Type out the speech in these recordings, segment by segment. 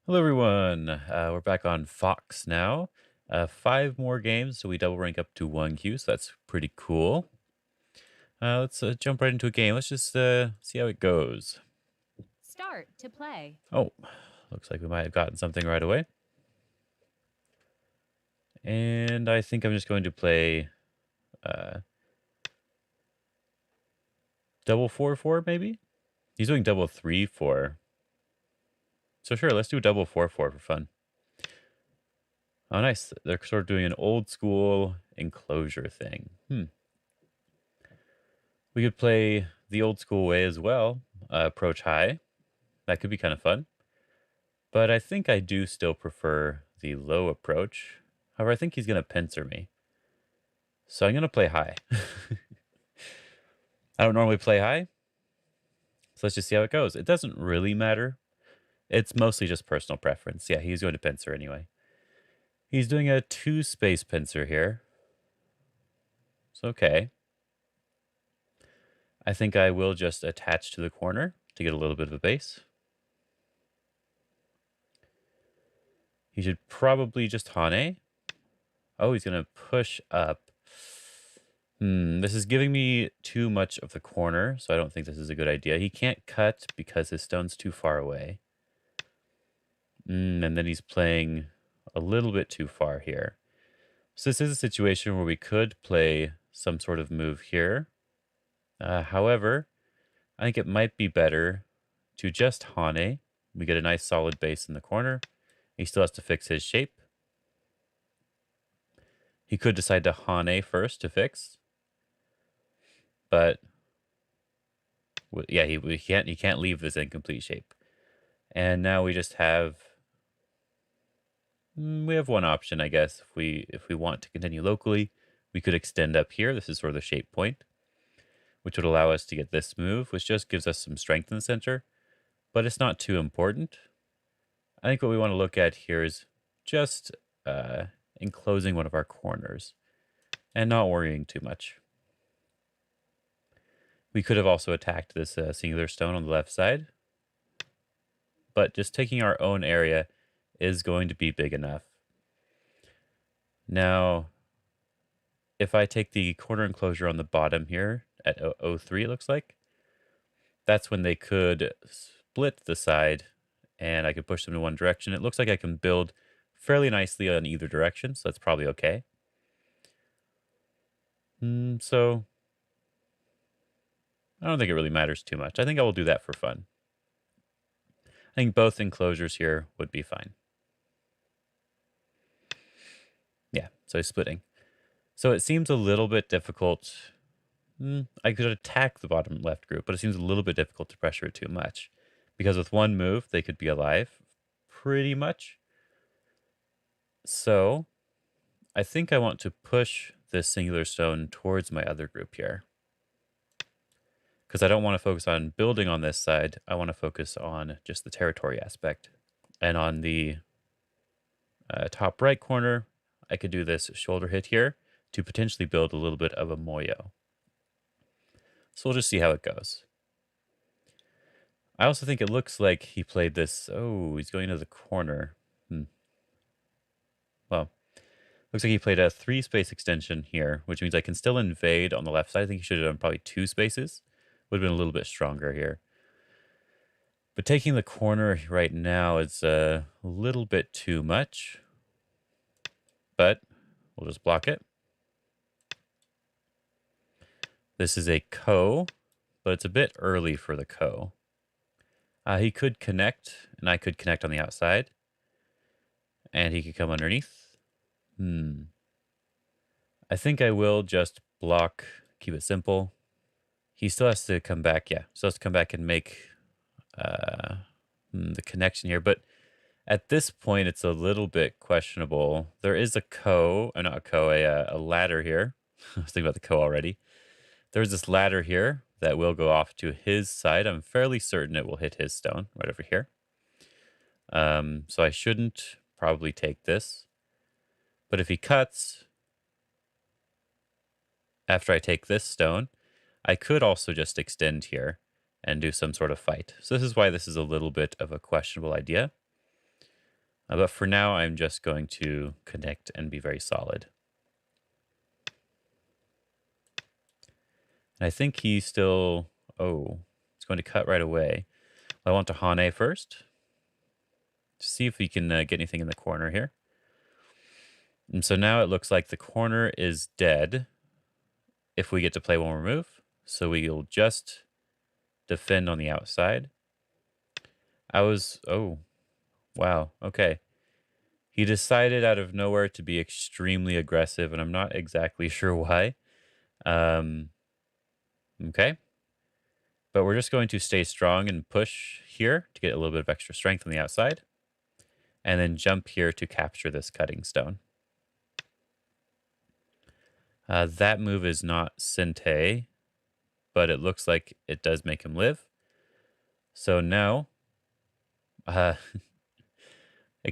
Hello, everyone. We're back on Fox now. Five more games, so we double rank up to 1Q, so that's pretty cool. Let's jump right into a game. Let's just see how it goes. Start to play. Oh, looks like we might have gotten something right away. And I think I'm just going to play uh, double 4-4, maybe? He's doing double 3-4. So sure, let's do double 4-4 for fun. Oh, nice. They're sort of doing an old school enclosure thing. We could play the old school way as well. Approach high. That could be kind of fun. But I think I do still prefer the low approach. However, I think he's going to pincer me. So I'm going to play high. I don't normally play high. So let's just see how it goes. It doesn't really matter. It's mostly just personal preference. Yeah, he's going to pincer anyway. He's doing a 2-space pincer here. It's okay. I think I will just attach to the corner to get a little bit of a base. He should probably just Hane. Oh, he's going to push up. This is giving me too much of the corner, so I don't think this is a good idea. He can't cut because his stone's too far away. And then he's playing a little bit too far here. So this is a situation where we could play some sort of move here. However, I think it might be better to just Hane. We get a nice solid base in the corner. He still has to fix his shape. He could decide to Hane first to fix. But yeah, he can't leave this incomplete shape. And now we just have we have one option, I guess. If we want to continue locally, we could extend up here. This is sort of the shape point, which would allow us to get this move, which just gives us some strength in the center, but it's not too important. I think what we want to look at here is just enclosing one of our corners and not worrying too much. We could have also attacked this singular stone on the left side, but just taking our own area is going to be big enough. Now, if I take the corner enclosure on the bottom here at 03, it looks like, that's when they could split the side and I could push them in one direction. It looks like I can build fairly nicely on either direction, so that's probably okay. So I don't think it really matters too much. I think I will do that for fun. I think both enclosures here would be fine. Yeah, so he's splitting. So it seems a little bit difficult. I could attack the bottom left group, but it seems a little bit difficult to pressure it too much. Because with one move, they could be alive, pretty much. So I think I want to push this singular stone towards my other group here. Because I don't want to focus on building on this side. I want to focus on just the territory aspect. And on the top right corner, I could do this shoulder hit here to potentially build a little bit of a moyo. So we'll just see how it goes. I also think it looks like he played this. Oh, he's going to the corner. Well, looks like he played a 3-space extension here, which means I can still invade on the left side. I think he should have done probably 2 spaces. Would have been a little bit stronger here. But taking the corner right now is a little bit too much. But we'll just block it. This is a ko, but it's a bit early for the ko. He could connect, and I could connect on the outside. And he could come underneath. I think I will just block, keep it simple. He still has to come back, yeah. Still has to come back and make the connection here. But at this point, it's a little bit questionable. There is a not a a ladder here. I was thinking about the ko already. There's this ladder here that will go off to his side. I'm fairly certain it will hit his stone right over here. So I shouldn't probably take this. But if he cuts after I take this stone, I could also just extend here and do some sort of fight. So this is why this is a little bit of a questionable idea. But for now, I'm just going to connect and be very solid. And I think he's still... Oh, it's going to cut right away. I want to Hane first. To see if we can get anything in the corner here. And so now it looks like the corner is dead if we get to play one more move. So we'll just defend on the outside. Oh, wow. Okay. He decided out of nowhere to be extremely aggressive, and I'm not exactly sure why. Okay. But we're just going to stay strong and push here to get a little bit of extra strength on the outside. And then jump here to capture this cutting stone. That move is not Sente, but it looks like it does make him live. So now, it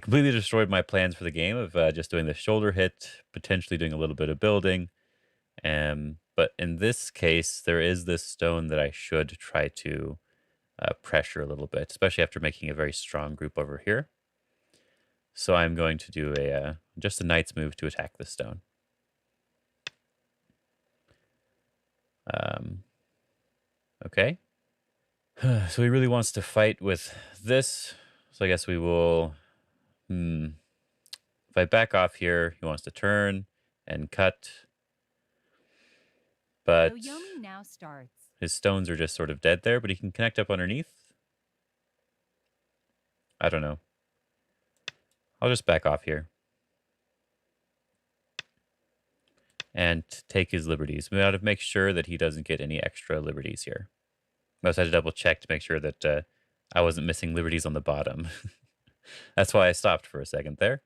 completely destroyed my plans for the game of just doing the shoulder hit, potentially doing a little bit of building. But in this case, there is this stone that I should try to pressure a little bit, especially after making a very strong group over here. So I'm going to do just a knight's move to attack the stone. Okay. So he really wants to fight with this. So I guess we will... If I back off here, he wants to turn and cut. But Yoyomi now starts. his stones are just sort of dead there, but he can connect up underneath. I don't know. I'll just back off here. And take his liberties. We ought to make sure that he doesn't get any extra liberties here. I also had to double check to make sure that I wasn't missing liberties on the bottom. That's why I stopped for a second there.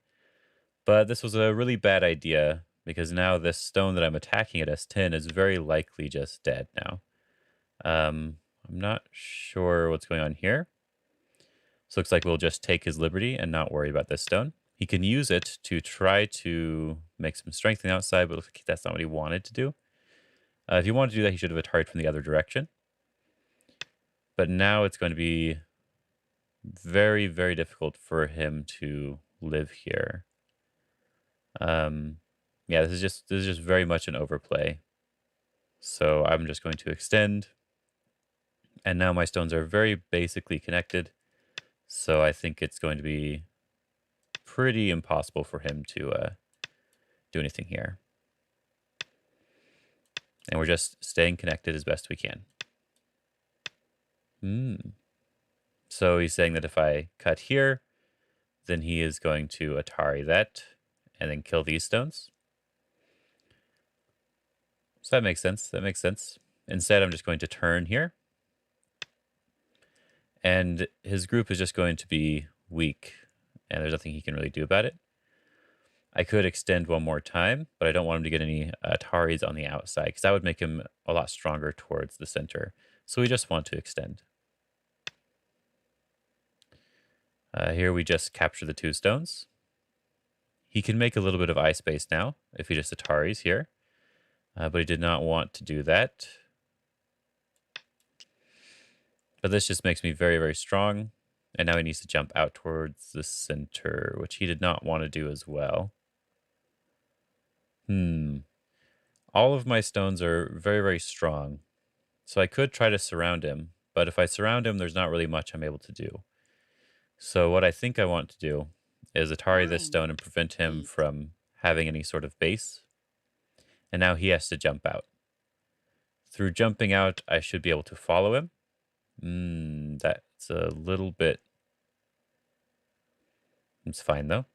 But this was a really bad idea, because now this stone that I'm attacking at S10 is very likely just dead now. I'm not sure what's going on here. So it looks like we'll just take his liberty and not worry about this stone. He can use it to try to make some strength on the outside, but it looks like that's not what he wanted to do. If he wanted to do that, he should have attacked from the other direction. But now it's going to be very, very difficult for him to live here. Yeah, this is just very much an overplay. So I'm just going to extend. And now my stones are very basically connected. So I think it's going to be pretty impossible for him to do anything here. And we're just staying connected as best we can. So he's saying that if I cut here, then he is going to Atari that and then kill these stones. So that makes sense. That makes sense. Instead, I'm just going to turn here. And his group is just going to be weak, and there's nothing he can really do about it. I could extend one more time, but I don't want him to get any Ataris on the outside, because that would make him a lot stronger towards the center. So we just want to extend. Here we just capture the 2 stones. He can make a little bit of eye space now, if he just Ataris here. But he did not want to do that. But this just makes me very, very strong. And now he needs to jump out towards the center, which he did not want to do as well. All of my stones are very, very strong. So I could try to surround him. But if I surround him, there's not really much I'm able to do. So what I think I want to do is Atari this stone and prevent him from having any sort of base. And now he has to jump out. Through jumping out, I should be able to follow him. That's a little bit... It's fine, though.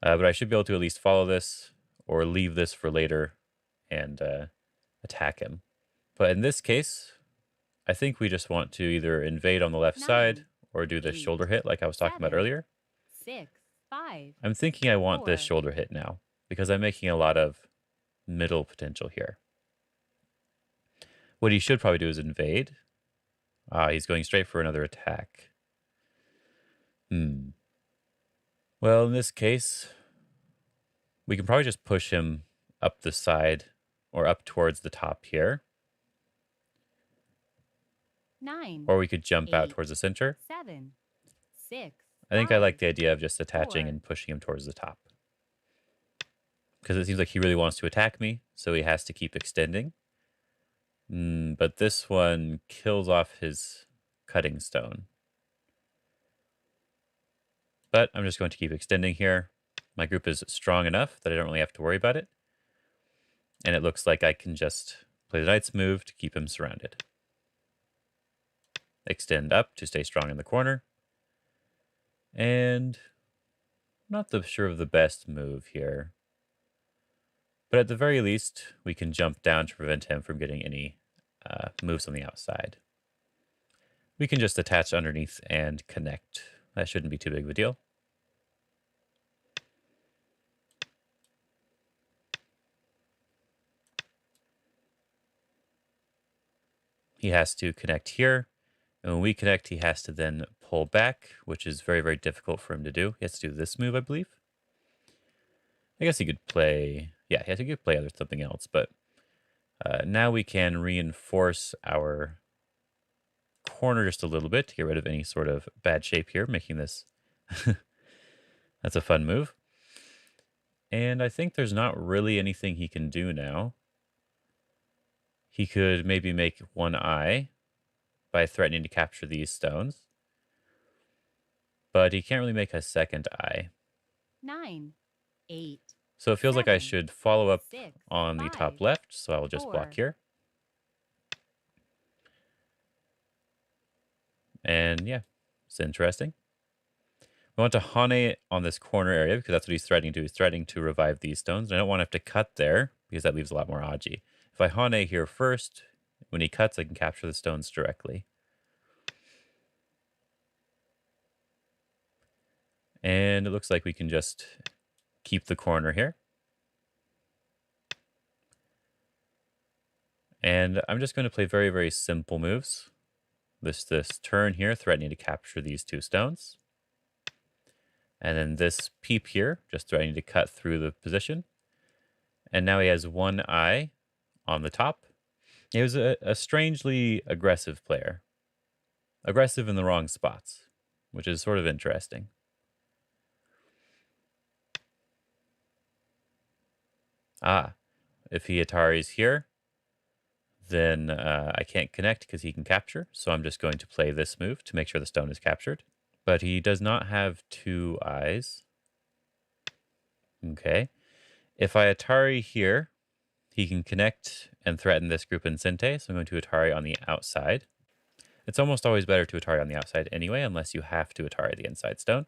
But I should be able to at least follow this or leave this for later and attack him. But in this case, I think we just want to either invade on the left side or do this shoulder hit like I was talking about earlier. 6, 5. I'm thinking I want this 4. shoulder hit now because I'm making a lot of middle potential here. What he should probably do is invade. He's going straight for another attack. Well, in this case, we can probably just push him up the side or up towards the top here. 9. Or we could jump out 8, towards the center. 7, 6. I think I like 5, the idea of just attaching 4, and pushing him towards the top. Because it seems like he really wants to attack me, so he has to keep extending. But this one kills off his cutting stone. But I'm just going to keep extending here. My group is strong enough that I don't really have to worry about it. And it looks like I can just play the knight's move to keep him surrounded. Extend up to stay strong in the corner. And I'm not sure of the best move here. But at the very least, we can jump down to prevent him from getting any moves on the outside. We can just attach underneath and connect. That shouldn't be too big of a deal. He has to connect here. And when we connect, he has to then pull back, which is very, very difficult for him to do. He has to do this move, I believe. I guess he could play... Yeah, he could play something else, but now we can reinforce our corner just a little bit to get rid of any sort of bad shape here, making this... That's a fun move. And I think there's not really anything he can do now. He could maybe make one eye by threatening to capture these stones. But he can't really make a second eye. 9, 8, So it feels like I 7, should follow up 6, on the 5, top left, so I will just 4, block here. And yeah, it's interesting. I want to Hane on this corner area because that's what he's threatening to do. He's threatening to revive these stones. And I don't want to have to cut there because that leaves a lot more Aji. If I Hane here first, when he cuts, I can capture the stones directly. And it looks like we can just keep the corner here. And I'm just going to play very, very simple moves. This turn here, threatening to capture these two stones. And then this peep here, just threatening to cut through the position. And now he has one eye on the top. He was a strangely aggressive player. Aggressive in the wrong spots, which is sort of interesting. If he Ataris here, then I can't connect because he can capture. So I'm just going to play this move to make sure the stone is captured. But he does not have two eyes. Okay. If I Atari here, he can connect and threaten this group in Sente. So I'm going to Atari on the outside. It's almost always better to Atari on the outside anyway, unless you have to Atari the inside stone.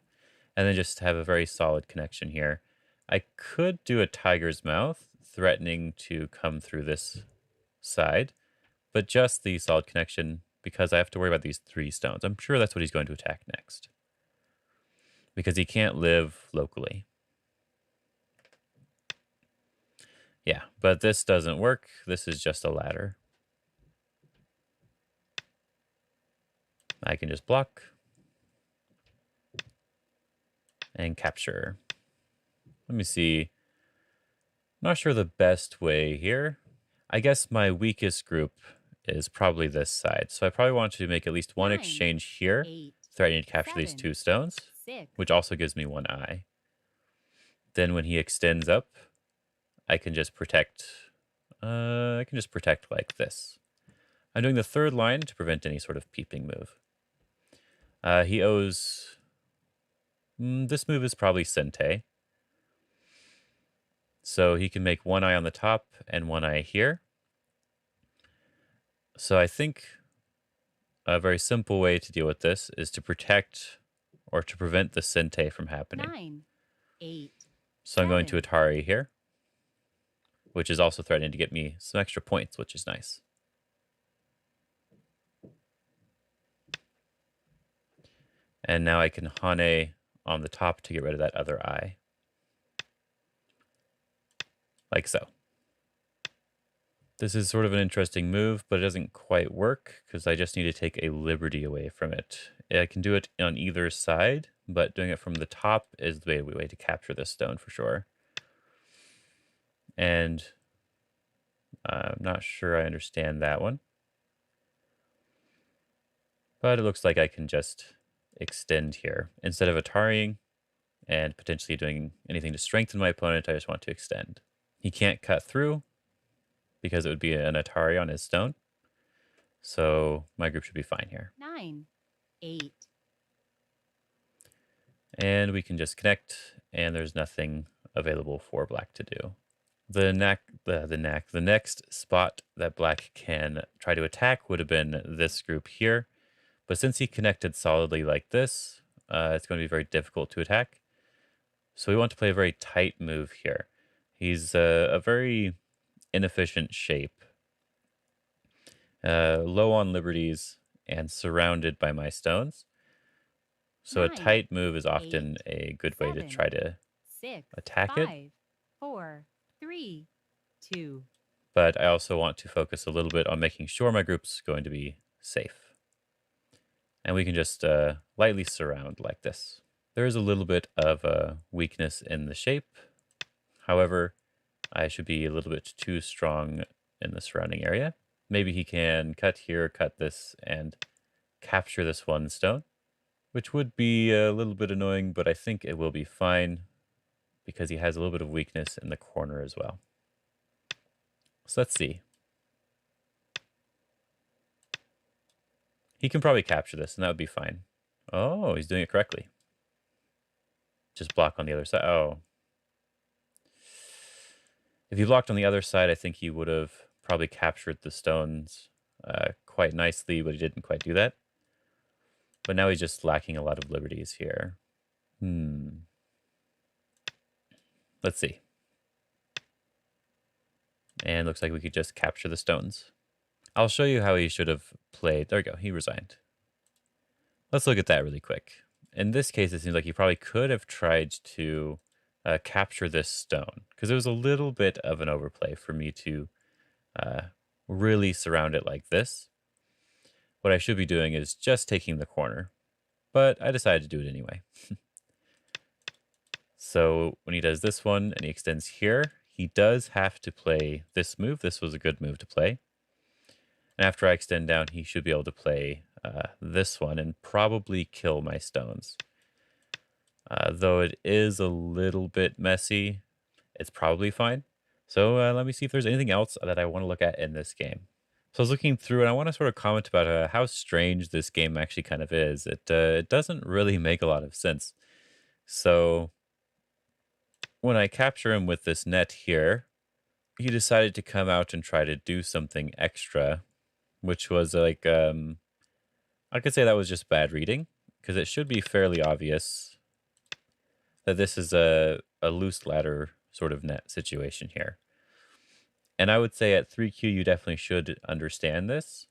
And then just have a very solid connection here. I could do a tiger's mouth, threatening to come through this side, but just the solid connection because I have to worry about these three stones. I'm sure that's what he's going to attack next because he can't live locally. Yeah, but this doesn't work. This is just a ladder. I can just block and capture. Let me see. Not sure the best way here. I guess my weakest group is probably this side. So I probably want to make at least one 9, exchange here, 8, threatening to capture these 7, two stones, 6, which also gives me one eye. Then when he extends up, I can just protect. I can just protect like this. I'm doing the third line to prevent any sort of peeping move. He owes... this move is probably Sente. So he can make one eye on the top and one eye here. So I think a very simple way to deal with this is to protect or to prevent the Sente from happening. 9, 8, So I'm going to 7, Atari here, which is also threatening to get me some extra points, which is nice. And now I can Hane on the top to get rid of that other eye. Like so. This is sort of an interesting move, but it doesn't quite work because I just need to take a liberty away from it. I can do it on either side, but doing it from the top is the way to capture this stone for sure. And I'm not sure I understand that one. But it looks like I can just extend here. Instead of Atariing and potentially doing anything to strengthen my opponent, I just want to extend. He can't cut through because it would be an Atari on his stone. So my group should be fine here. 9, 8. And we can just connect, and there's nothing available for black to do. The next spot that black can try to attack would have been this group here. But since he connected solidly like this, it's going to be very difficult to attack. So we want to play a very tight move here. He's a very inefficient shape, low on liberties, and surrounded by my stones. So a 9, tight move is often 8, a good way to 7, try to 6, attack it. 5, 4, 3, 2. But I also want to focus a little bit on making sure my group's going to be safe. And we can just lightly surround like this. There is a little bit of a weakness in the shape. However, I should be a little bit too strong in the surrounding area. Maybe he can cut here, cut this, and capture this one stone, which would be a little bit annoying, but I think it will be fine because he has a little bit of weakness in the corner as well. So let's see. He can probably capture this, and that would be fine. Oh, he's doing it correctly. Just block on the other side. Oh. If he blocked on the other side, I think he would have probably captured the stones quite nicely, but he didn't quite do that. But now he's just lacking a lot of liberties here. Let's see. And looks like we could just capture the stones. I'll show you how he should have played. There we go. He resigned. Let's look at that really quick. In this case, it seems like he probably could have tried to capture this stone, because it was a little bit of an overplay for me to really surround it like this. What I should be doing is just taking the corner, but I decided to do it anyway. So when he does this one and he extends here, he does have to play this move. This was a good move to play. And after I extend down, he should be able to play this one and probably kill my stones. Though it is a little bit messy, it's probably fine. So let me see if there's anything else that I want to look at in this game. So I was looking through, and I want to sort of comment about how strange this game actually kind of is. It doesn't really make a lot of sense. So when I capture him with this net here, he decided to come out and try to do something extra, which was like, I could say that was just bad reading, because it should be fairly obvious that this is a loose ladder sort of net situation here. And I would say at 3Q, you definitely should understand this.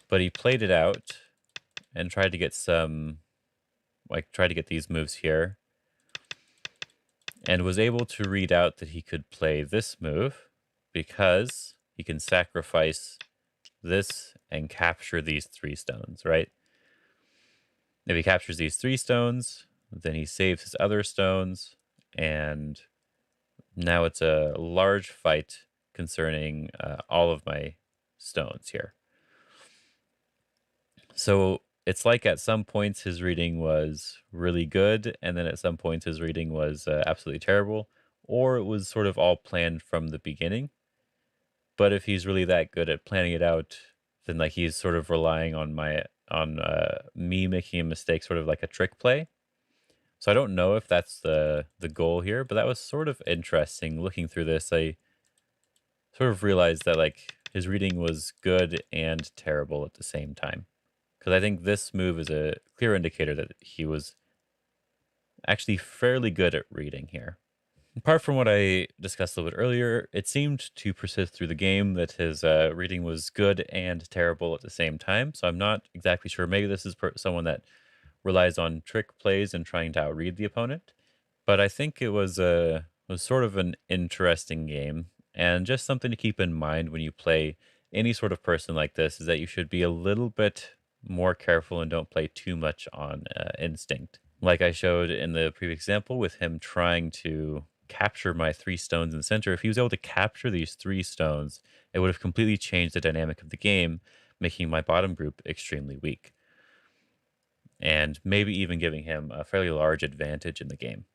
But he played it out and tried to get these moves here. And was able to read out that he could play this move because he can sacrifice this and capture these 3 stones, right? If he captures these 3 stones, then he saves his other stones, and now it's a large fight concerning all of my stones here. So it's like at some points his reading was really good, and then at some points his reading was absolutely terrible, or it was sort of all planned from the beginning. But if he's really that good at planning it out, then like he's sort of relying on me making a mistake, sort of like a trick play. So I don't know if that's the goal here, but that was sort of interesting. Looking through this, I sort of realized that like his reading was good and terrible at the same time. Because I think this move is a clear indicator that he was actually fairly good at reading here. Apart from what I discussed a little bit earlier, it seemed to persist through the game that his reading was good and terrible at the same time. So I'm not exactly sure. Maybe this is someone that relies on trick plays and trying to outread the opponent. But I think it was sort of an interesting game, and just something to keep in mind when you play any sort of person like this is that you should be a little bit more careful and don't play too much on instinct. Like I showed in the previous example with him trying to capture my 3 stones in the center, if he was able to capture these 3 stones, it would have completely changed the dynamic of the game, making my bottom group extremely weak. and maybe even giving him a fairly large advantage in the game.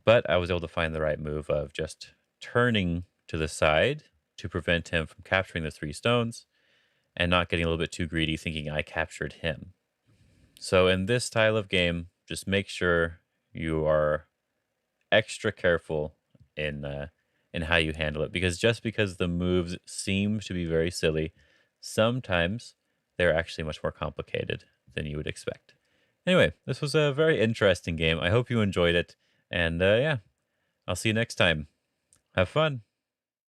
But I was able to find the right move of just turning to the side to prevent him from capturing the 3 stones and not getting a little bit too greedy thinking I captured him. So in this style of game, just make sure you are extra careful in how you handle it, because just because the moves seem to be very silly, sometimes they're actually much more complicated than you would expect. Anyway, this was a very interesting game. I hope you enjoyed it, and yeah, I'll see you next time. Have fun.